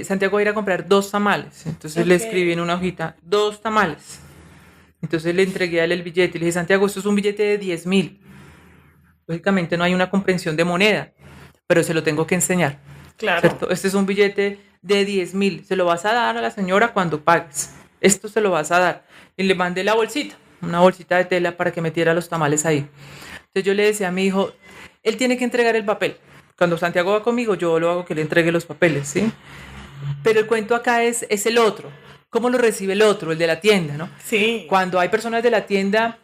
Santiago va a ir a comprar 2 tamales. Entonces le escribí en una hojita, 2 tamales. Entonces le entregué a él el billete y le dije, Santiago, esto es un billete de 10,000. lógicamente no hay una comprensión de moneda, pero se lo tengo que enseñar. Claro. ¿Cierto? Este es un billete de 10.000, se lo vas a dar a la señora cuando pagues. Esto se lo vas a dar. Y le mandé la bolsita, una bolsita de tela para que metiera los tamales ahí. Entonces yo le decía a mi hijo, él tiene que entregar el papel. Cuando Santiago va conmigo, yo lo hago que le entregue los papeles, ¿sí? Pero el cuento acá es el otro. ¿Cómo lo recibe el otro, el de la tienda, ¿no? Sí. Cuando hay personas de la tienda,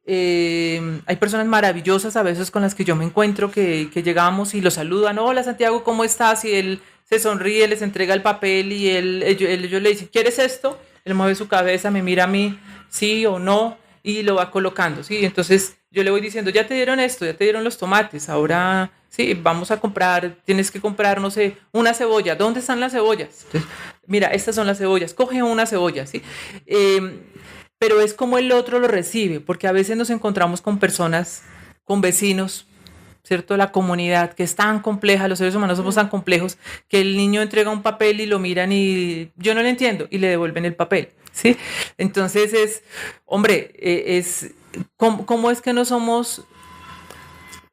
hay personas maravillosas a veces con las que yo me encuentro que llegamos y lo saludan. Hola Santiago, ¿cómo estás? Y él se sonríe, les entrega el papel y ellos le dicen, ¿quieres esto? Él mueve su cabeza, me mira a mí, sí o no, y lo va colocando, ¿sí? Entonces yo le voy diciendo, ya te dieron esto, ya te dieron los tomates, ahora sí, vamos a comprar, tienes que comprar, no sé, una cebolla. ¿Dónde están las cebollas? Entonces, mira, estas son las cebollas, coge una cebolla, ¿sí? Pero es como el otro lo recibe, porque a veces nos encontramos con personas, con vecinos, ¿cierto? La comunidad que es tan compleja, los seres humanos somos tan complejos, que el niño entrega un papel y lo miran y yo no lo entiendo y le devuelven el papel, ¿sí? Entonces ¿cómo es que no somos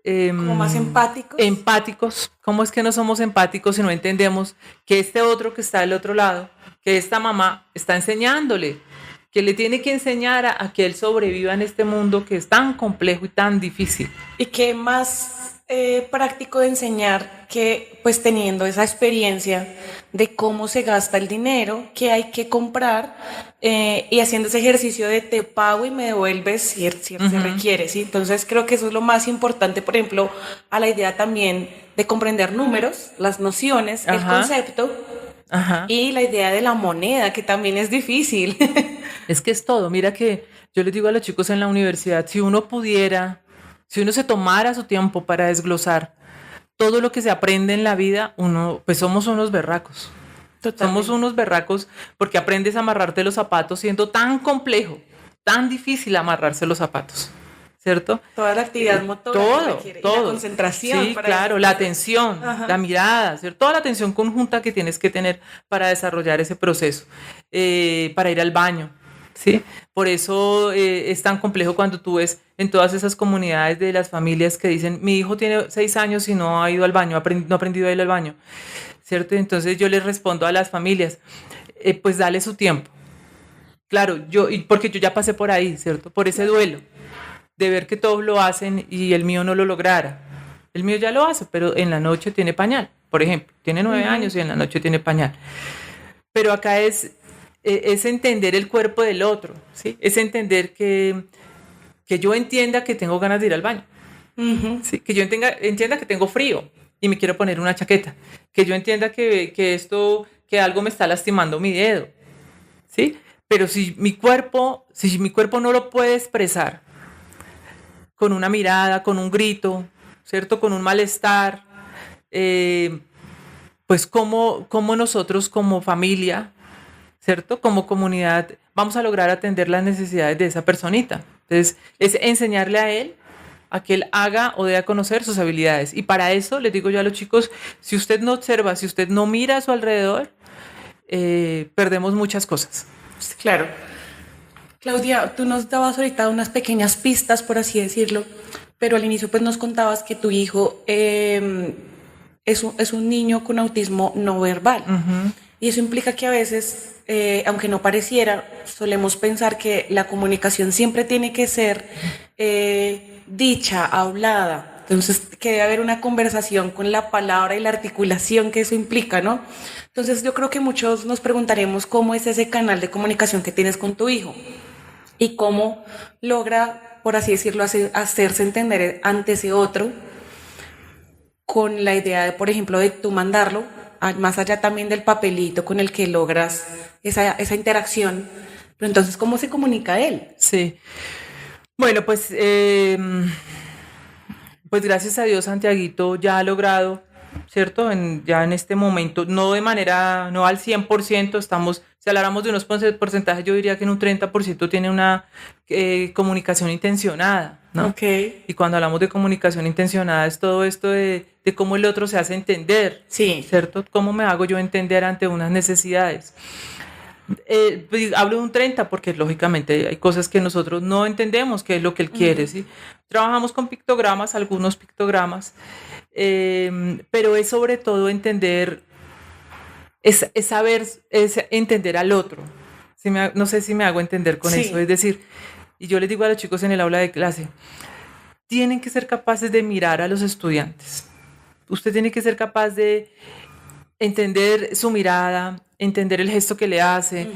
como más empáticos? Empáticos, ¿cómo es que no somos empáticos si no entendemos que este otro que está del otro lado, que esta mamá está enseñándole, que le tiene que enseñar a que él sobreviva en este mundo que es tan complejo y tan difícil? Y qué más práctico de enseñar que pues teniendo esa experiencia de cómo se gasta el dinero, qué hay que comprar y haciendo ese ejercicio de te pago y me devuelves si se requiere, ¿sí? Entonces creo que eso es lo más importante, por ejemplo, a la idea también de comprender números, las nociones, el concepto. Ajá. Y la idea de la moneda, que también es difícil. Es que es todo. Mira que yo les digo a los chicos en la universidad, si uno se tomara su tiempo para desglosar todo lo que se aprende en la vida, pues somos unos berracos. Totalmente. Somos unos berracos porque aprendes a amarrarte los zapatos siendo tan complejo, tan difícil amarrarse los zapatos, ¿cierto? Toda la actividad motora todo, y la concentración. Sí, claro, la atención, la mirada, ¿cierto? Toda la atención conjunta que tienes que tener para desarrollar ese proceso, para ir al baño, ¿sí? Por eso es tan complejo cuando tú ves en todas esas comunidades de las familias que dicen, mi hijo tiene 6 años y no ha ido al baño, no ha aprendido a ir al baño, ¿cierto? Entonces yo les respondo a las familias, pues dale su tiempo. Claro, porque yo ya pasé por ahí, ¿cierto? Por ese duelo de ver que todos lo hacen y el mío no lo lograra. El mío ya lo hace, pero en la noche tiene pañal, por ejemplo. Tiene 9 años y en la noche tiene pañal. Pero acá es entender el cuerpo del otro, ¿sí? Es entender que yo entienda que tengo ganas de ir al baño, ¿sí? Que yo entienda que tengo frío y me quiero poner una chaqueta, que yo entienda que algo me está lastimando mi dedo, ¿sí? Pero si mi cuerpo no lo puede expresar con una mirada, con un grito, ¿cierto? Con un malestar, pues cómo nosotros como familia, ¿cierto? Como comunidad vamos a lograr atender las necesidades de esa personita. Entonces, es enseñarle a él a que él haga o dé a conocer sus habilidades. Y para eso les digo yo a los chicos, si usted no observa, si usted no mira a su alrededor, perdemos muchas cosas. Claro. Claudia, tú nos dabas ahorita unas pequeñas pistas, por así decirlo, pero al inicio pues nos contabas que tu hijo es un niño con autismo no verbal. Y eso implica que a veces, aunque no pareciera, solemos pensar que la comunicación siempre tiene que ser dicha, hablada. Entonces, que debe haber una conversación con la palabra y la articulación que eso implica, ¿no? Entonces, yo creo que muchos nos preguntaremos cómo es ese canal de comunicación que tienes con tu hijo y cómo logra, por así decirlo, hacerse entender ante ese otro con la idea de, por ejemplo, de tú mandarlo, más allá también del papelito con el que logras esa interacción. Pero entonces, ¿cómo se comunica él? Sí. Bueno, pues gracias a Dios, Santiaguito ya ha logrado, ¿cierto? Ya en este momento, no al 100%, si habláramos de unos porcentajes, yo diría que en un 30% tiene una comunicación intencionada, ¿no? Okay. Y cuando hablamos de comunicación intencionada es todo esto de cómo el otro se hace entender, sí, ¿cierto? ¿Cómo me hago yo entender ante unas necesidades? Pues, hablo de un 30 porque lógicamente hay cosas que nosotros no entendemos qué es lo que él quiere, ¿sí? Trabajamos con pictogramas, algunos pictogramas, pero es sobre todo entender, es saber, es entender al otro. No sé si me hago entender con eso, es decir, y yo les digo a los chicos en el aula de clase, tienen que ser capaces de mirar a los estudiantes. Usted tiene que ser capaz de entender su mirada, entender el gesto que le hace,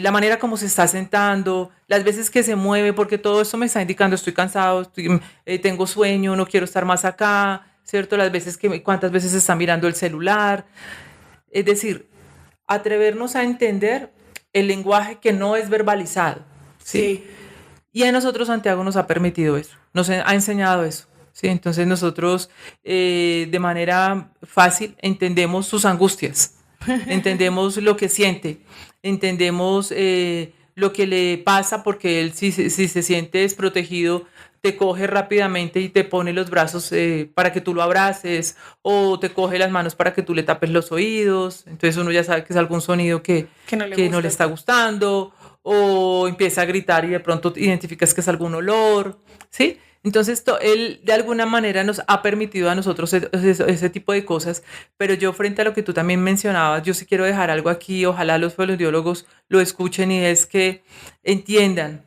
la manera como se está sentando, las veces que se mueve, porque todo esto me está indicando estoy cansado, tengo sueño, no quiero estar más acá, ¿cierto? Cuántas veces está mirando el celular. Es decir, atrevernos a entender el lenguaje que no es verbalizado. ¿Sí? Y a nosotros Santiago nos ha permitido eso, nos ha enseñado eso. ¿Sí? Entonces nosotros de manera fácil entendemos sus angustias, entendemos lo que siente, entendemos lo que le pasa porque él si se siente desprotegido te coge rápidamente y te pone los brazos para que tú lo abraces o te coge las manos para que tú le tapes los oídos. Entonces uno ya sabe que es algún sonido que no le está gustando o empieza a gritar y de pronto identificas que es algún olor, ¿sí? Entonces, él de alguna manera nos ha permitido a nosotros ese tipo de cosas, pero yo frente a lo que tú también mencionabas, yo sí quiero dejar algo aquí, ojalá los fonoaudiólogos lo escuchen y es que entiendan,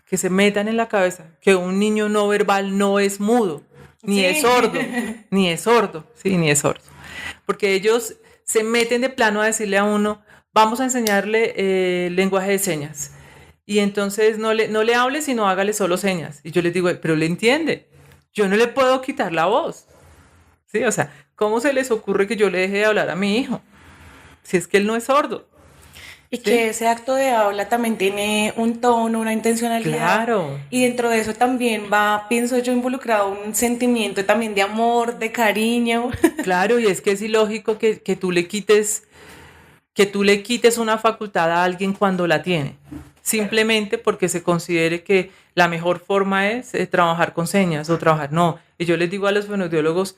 que se metan en la cabeza que un niño no verbal no es mudo, ni es sordo, ni es sordo, sí, ni es sordo. Porque ellos se meten de plano a decirle a uno, vamos a enseñarle lenguaje de señas. Y entonces no le hable, sino hágale solo señas. Y yo les digo, pero le entiende. Yo no le puedo quitar la voz. ¿Sí? O sea, ¿cómo se les ocurre que yo le deje de hablar a mi hijo? Si es que él no es sordo. Y ¿sí? Que ese acto de habla también tiene un tono, una intencionalidad. Claro. Y dentro de eso también va, pienso yo, involucrado un sentimiento también de amor, de cariño. Claro, y es que es ilógico que tú le quites una facultad a alguien cuando la tiene. Simplemente porque se considere que la mejor forma es trabajar con señas o trabajar. No, y yo les digo a los fonoaudiólogos,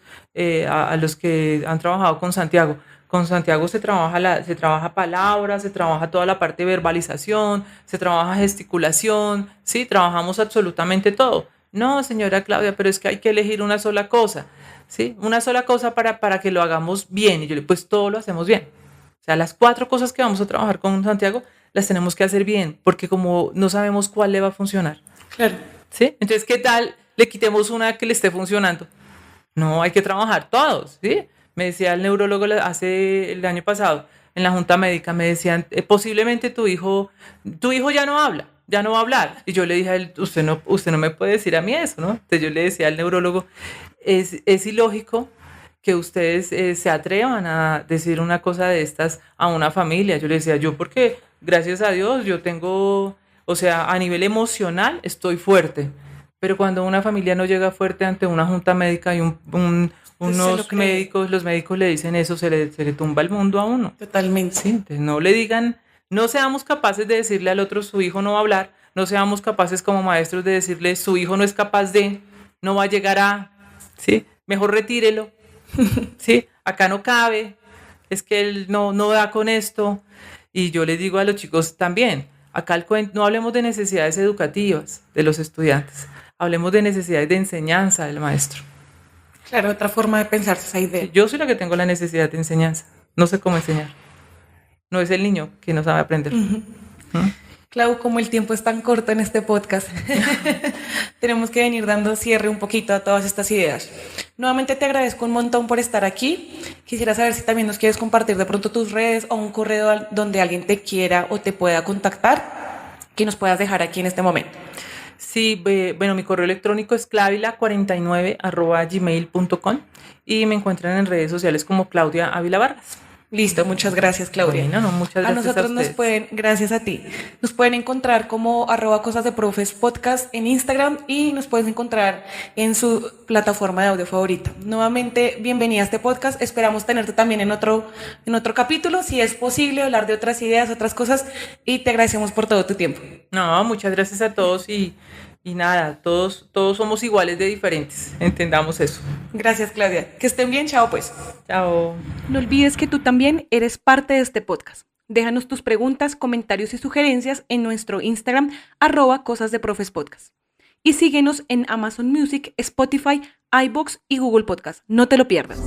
a los que han trabajado con Santiago se trabaja palabras, se trabaja toda la parte de verbalización, se trabaja gesticulación, sí, trabajamos absolutamente todo. No, señora Claudia, pero es que hay que elegir una sola cosa, ¿sí? Una sola cosa para que lo hagamos bien. Y yo le digo, pues todo lo hacemos bien. O sea, las 4 cosas que vamos a trabajar con Santiago las tenemos que hacer bien, porque como no sabemos cuál le va a funcionar. Claro. ¿Sí? Entonces, ¿qué tal le quitemos una que le esté funcionando? No, hay que trabajar todos, ¿sí? Me decía el neurólogo el año pasado, en la junta médica, me decían, posiblemente tu hijo ya no habla, ya no va a hablar. Y yo le dije a él, usted no me puede decir a mí eso, ¿no? Entonces yo le decía al neurólogo, es ilógico que ustedes se atrevan a decir una cosa de estas a una familia. Yo le decía, porque gracias a Dios yo tengo, o sea, a nivel emocional estoy fuerte, pero cuando una familia no llega fuerte ante una junta médica y los médicos le dicen eso, se le tumba el mundo a uno. Totalmente. Sí, entonces no le digan, no seamos capaces de decirle al otro su hijo no va a hablar, no seamos capaces como maestros de decirle su hijo no es capaz de, no va a llegar a, ¿sí? Mejor retírelo. Sí, acá no cabe, es que él no da con esto. Y yo les digo a los chicos también, acá no hablemos de necesidades educativas de los estudiantes, hablemos de necesidades de enseñanza del maestro. Claro, otra forma de pensar esa idea. Yo soy la que tengo la necesidad de enseñanza, no sé cómo enseñar, no es el niño que no sabe aprender. Clau, como el tiempo es tan corto en este podcast, tenemos que venir dando cierre un poquito a todas estas ideas. Nuevamente te agradezco un montón por estar aquí. Quisiera saber si también nos quieres compartir de pronto tus redes o un correo donde alguien te quiera o te pueda contactar, que nos puedas dejar aquí en este momento. Sí, bueno, mi correo electrónico es clavila49@gmail.com y me encuentran en redes sociales como Claudia Ávila Vargas. Listo, muchas gracias, Claudia. Bueno, muchas gracias a nosotros gracias a ti. Nos pueden encontrar como @cosasdeprofespodcast en Instagram y nos puedes encontrar en su plataforma de audio favorita. Nuevamente, bienvenida a este podcast. Esperamos tenerte también en otro capítulo, si es posible, hablar de otras ideas, otras cosas, y te agradecemos por todo tu tiempo. No, muchas gracias a todos y nada, todos somos iguales de diferentes, entendamos eso. Gracias, Claudia. Que estén bien, chao pues. Chao. No olvides que tú también eres parte de este podcast. Déjanos tus preguntas, comentarios y sugerencias en nuestro Instagram @cosasdeprofespodcast. Y síguenos en Amazon Music, Spotify, iVoox y Google Podcast. No te lo pierdas.